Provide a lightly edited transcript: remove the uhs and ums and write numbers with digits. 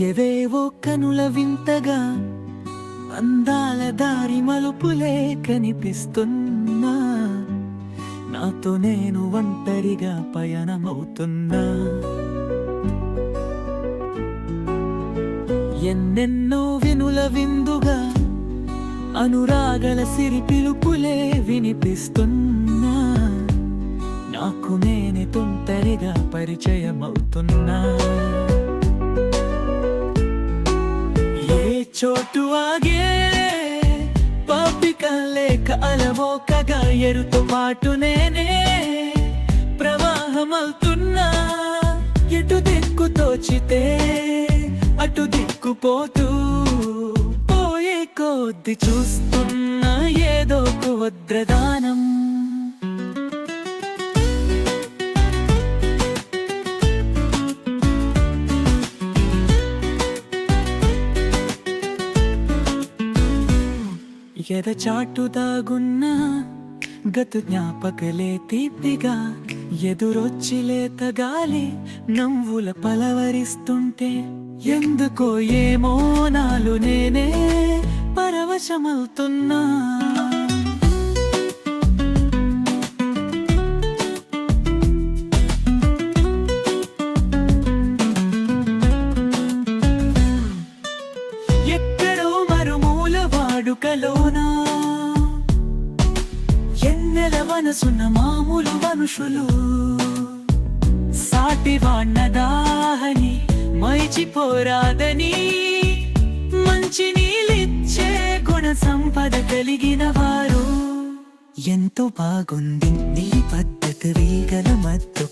ఏవేవో కనుల వింతగా అందాల దారి మలుపులే కనిపిస్తున్నా, నాతో నేను ఒంటరిగా పయనమవుతున్నా. ఎన్నెన్నో వినుల విందుగా అనురాగల సిరి పిలుపులే వినిపిస్తున్నా, నాకు నేనే తొంటరిగా పరిచయమవుతున్నా. ఏ చోటు ఆగే పాపిక లేక అలవోకగా ఎరుతో పాటు నేనే ప్రవాహమవుతున్నా. ఎటు దిక్కు తోచితే అటు దిక్కుపోతూ పోయే కొద్ది చూస్తున్నా ఏదో ఒక వద్రదానం. ఎదచాటు దాగున్నా గత జ్ఞాపకలే తీపిగా ఎదురొచ్చి లేత గాలి నవ్వుల పలవరిస్తుంటే, ఎందుకో ఏమో నాలు నేనే పరవశమవుతున్నా. ఎక్కడో మరుమూల వాడుకలోనా ఎన్నెల మనసున్న మామూలు మనుషులు, సాటి వాణ్ణదాహని మైచిపోరాదని మంచి నీళ్ళిచ్చే గుణ సంపద కలిగిన వారు. ఎంతో బాగుంది నీ పద్ధతి, వీగల మత్తు